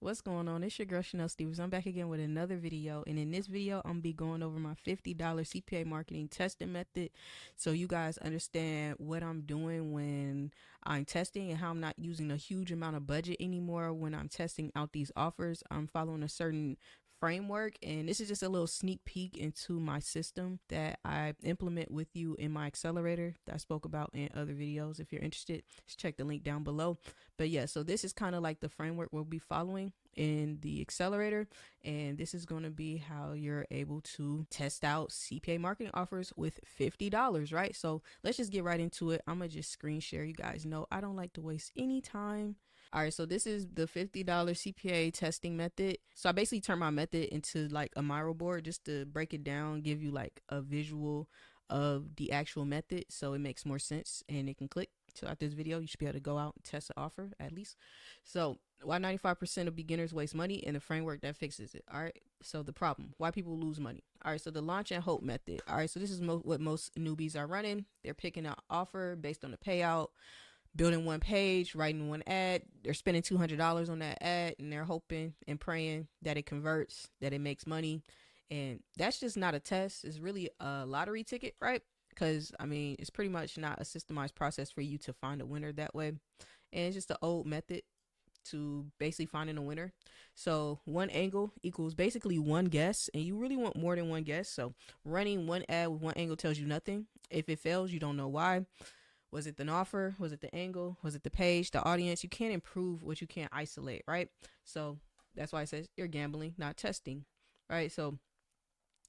What's going on? It's your girl Chanel Stevens. I'm back again with another video, and in this video I'm gonna be going over my $50 CPA marketing testing method so you guys understand what I'm doing when I'm testing and how I'm not using a huge amount of budget anymore when I'm testing out these offers. I'm following a certain framework, and this is just a little sneak peek into my system that I implement with you in my accelerator that I spoke about in other videos. If you're interested, just check the link down below. But yeah, so this is kind of like the framework we'll be following in the accelerator, and this is going to be how you're able to test out CPA marketing offers with $50, right? So let's just get right into it. I'm gonna just screen share. You guys know I don't like to waste any time. All right, so this is the $50 CPA testing method. So I basically turn my method into like a Miro board just to break it down, give you like a visual of the actual method so it makes more sense and it can click. So after this video, you should be able to go out and test the offer at least. So why 95% of beginners waste money, and the framework that fixes it. All right, so the problem, why people lose money. All right, so the launch and hope method. All right, so this is what most newbies are running. They're picking an offer based on the payout, building one page, writing one ad. They're spending $200 on that ad, and they're hoping and praying that it converts, that it makes money. And that's just not a test. It's really a lottery ticket, right? Because I mean, it's pretty much not a systemized process for you to find a winner that way. And it's just an old method to basically finding a winner. So one angle equals basically one guess, and you really want more than one guess. So running one ad with one angle tells you nothing. If it fails, you don't know why. Was it the offer? Was it the angle? Was it the page, the audience? You can't improve what you can't isolate, right? So that's why it says you're gambling, not testing, right? So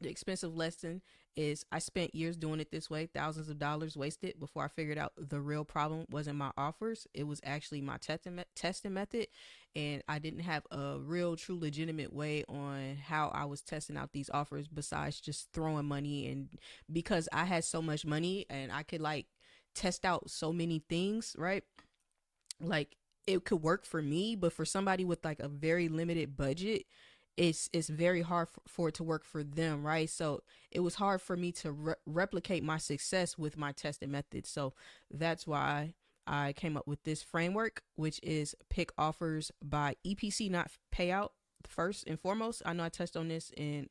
the expensive lesson is I spent years doing it this way, thousands of dollars wasted before I figured out the real problem wasn't my offers. It was actually my testing method, and I didn't have a real, true, legitimate way on how I was testing out these offers besides just throwing money. And because I had so much money and I could like test out so many things, right? Like it could work for me, but for somebody with like a very limited budget, it's very hard for it to work for them, right? So it was hard for me to replicate my success with my testing method. So that's why I came up with this framework, which is pick offers by EPC, not payout. First and foremost, I know I touched on this in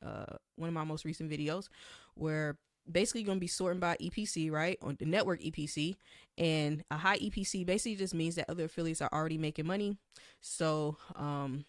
one of my most recent videos, where basically going to be sorting by EPC, right? On the network EPC, and a high EPC basically just means that other affiliates are already making money. So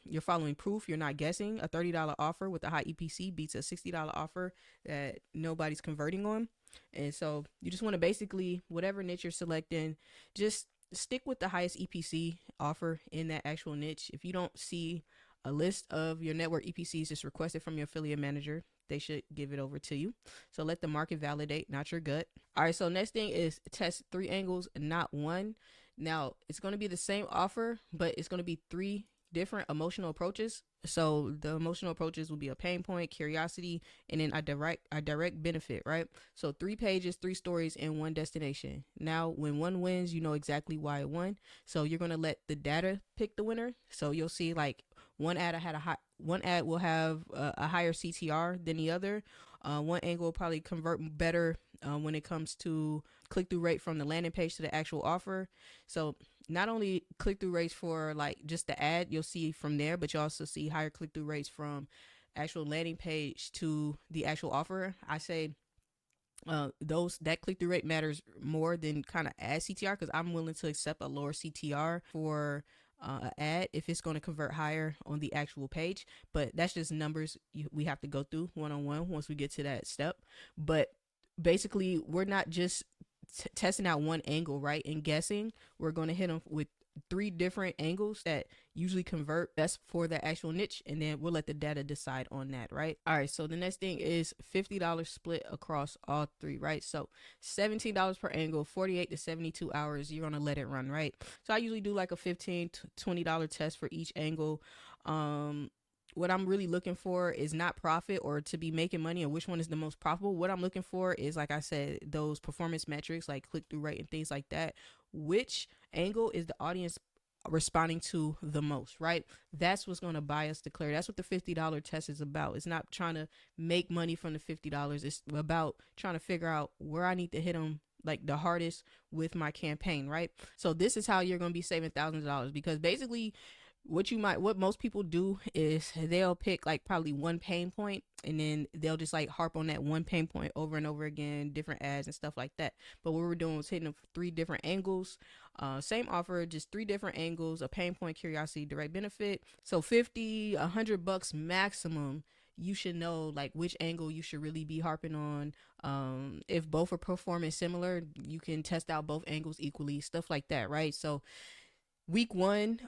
you're following proof. You're not guessing. A $30 offer with a high EPC beats a $60 offer that nobody's converting on. And so you just want to basically, whatever niche you're selecting, just stick with the highest EPC offer in that actual niche. If you don't see a list of your network EPCs, just request it from your affiliate manager. They should give it over to you. So let the market validate, not your gut. All right, so next thing is test 3 angles, not one. Now, it's going to be the same offer, but it's going to be 3 different emotional approaches. So the emotional approaches will be a pain point, curiosity, and then a direct benefit, right? So 3 pages, 3 stories, and 1 destination. Now, when one wins, you know exactly why it won. So you're going to let the data pick the winner. So you'll see like one ad will have a higher CTR than the other. One angle will probably convert better when it comes to click-through rate from the landing page to the actual offer. So not only click-through rates for like just the ad, you'll see from there, but you also see higher click-through rates from actual landing page to the actual offer. I say that click-through rate matters more than kind of ad CTR, because I'm willing to accept a lower CTR for an ad if it's going to convert higher on the actual page. But that's just numbers we have to go through one-on-one once we get to that step. But basically, we're not just testing out one angle, right, and guessing. We're going to hit them with 3 different angles that usually convert best for the actual niche, and then we'll let the data decide on that, right? All right, so the next thing is $50 split across all 3, right? So $17 per angle, 48 to 72 hours, you're gonna let it run, right? So I usually do like a $15 to $20 test for each angle. What I'm really looking for is not profit or to be making money or which one is the most profitable. What I'm looking for is, like I said, those performance metrics like click-through rate and things like that. Which angle is the audience responding to the most, right? That's what's going to buy us the clear. That's what the $50 test is about. It's not trying to make money from the $50. It's about trying to figure out where I need to hit them like the hardest with my campaign, right? So this is how you're going to be saving thousands of dollars, because basically what most people do is they'll pick like probably one pain point, and then they'll just like harp on that one pain point over and over again, different ads and stuff like that. But what we're doing was hitting them from three different angles. Same offer, just three different angles: a pain point, curiosity, direct benefit. So 50, $100 maximum. You should know like which angle you should really be harping on. If both are performing similar, you can test out both angles equally, stuff like that, right? So week one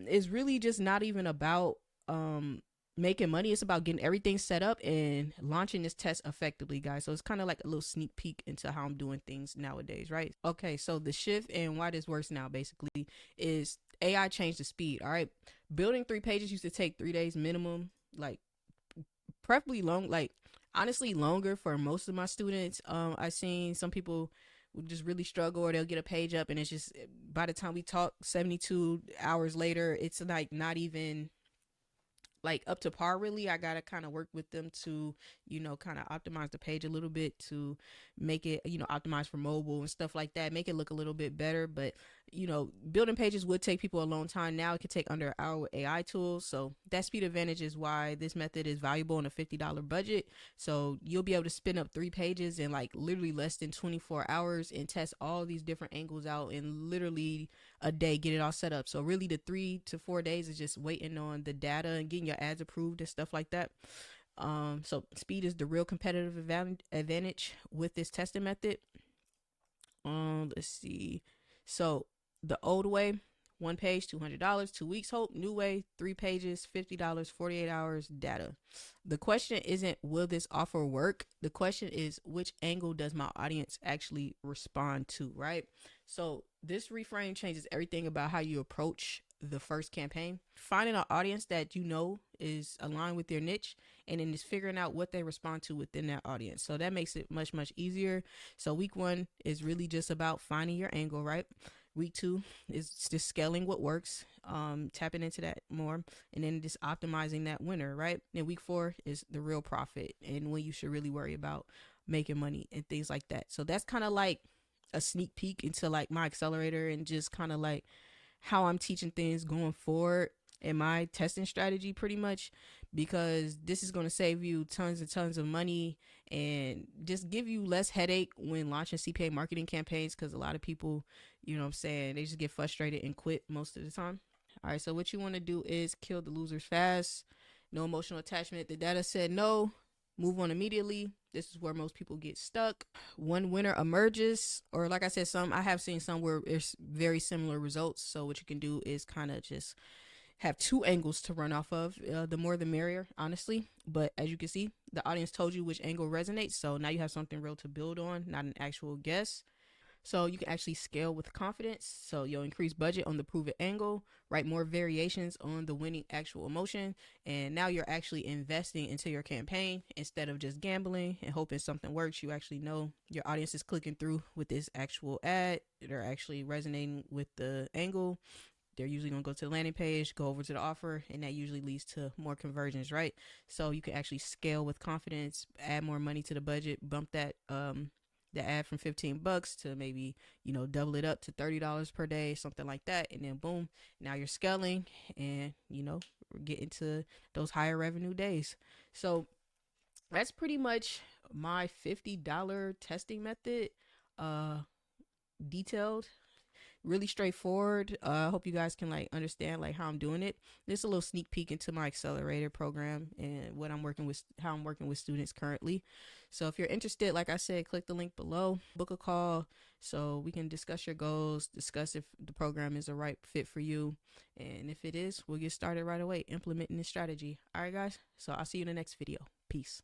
is really just not even about making money. It's about getting everything set up and launching this test effectively, guys. So it's kind of like a little sneak peek into how I'm doing things nowadays, right? Okay, so the shift and why this works now basically is AI changed the speed. All right, building 3 pages used to take 3 days minimum, like preferably long, like honestly longer for most of my students. I've seen some people will just really struggle, or they'll get a page up and it's just, by the time we talk 72 hours later, it's like not even like up to par really. I gotta kind of work with them to, kind of optimize the page a little bit to make it, optimize for mobile and stuff like that, make it look a little bit better. But building pages would take people a long time. Now it could take under an hour with AI tools. So that speed advantage is why this method is valuable in a $50 budget. So you'll be able to spin up 3 pages in like literally less than 24 hours and test all these different angles out in literally a day, get it all set up. So really the 3 to 4 days is just waiting on the data and getting your ads approved and stuff like that. So speed is the real competitive advantage with this testing method. Let's see. So the old way, 1 page, $200, 2 weeks hope. New way, 3 pages, $50, 48 hours, data. The question isn't will this offer work? The question is which angle does my audience actually respond to, right? So this reframe changes everything about how you approach the first campaign. Finding an audience that is aligned with your niche, and then just figuring out what they respond to within that audience. So that makes it much, much easier. So week one is really just about finding your angle, right? Week two is just scaling what works, tapping into that more, and then just optimizing that winner, right? And week four is the real profit and when you should really worry about making money and things like that. So that's kind of like a sneak peek into like my accelerator and just kind of like how I'm teaching things going forward in my testing strategy, pretty much, because this is going to save you tons and tons of money and just give you less headache when launching CPA marketing campaigns, because a lot of people, they just get frustrated and quit most of the time. All right, so what you want to do is kill the losers fast. No emotional attachment. The data said no. Move on immediately. This is where most people get stuck. One winner emerges, or like I said, I have seen some where it's very similar results. So what you can do is kind of just have 2 angles to run off of. The more the merrier, honestly. But as you can see, the audience told you which angle resonates. So now you have something real to build on, not an actual guess. So you can actually scale with confidence. So you'll increase budget on the proven angle, write more variations on the winning actual emotion, and now you're actually investing into your campaign instead of just gambling and hoping something works. You actually know your audience is clicking through with this actual ad. They're actually resonating with the angle. They're usually going to go to the landing page, go over to the offer, and that usually leads to more conversions, right? So you can actually scale with confidence, add more money to the budget, bump that the ad from $15 to maybe double it up to $30 per day, something like that, and then boom, now you're scaling, and we're getting to those higher revenue days. So that's pretty much my $50 testing method, detailed, really straightforward. I hope you guys can like understand like how I'm doing it. This is a little sneak peek into my accelerator program and what I'm working with, how I'm working with students currently. So if you're interested, like I said, click the link below, book a call so we can discuss your goals, discuss if the program is the right fit for you, and if it is, we'll get started right away implementing this strategy. All right guys, so I'll see you in the next video. Peace.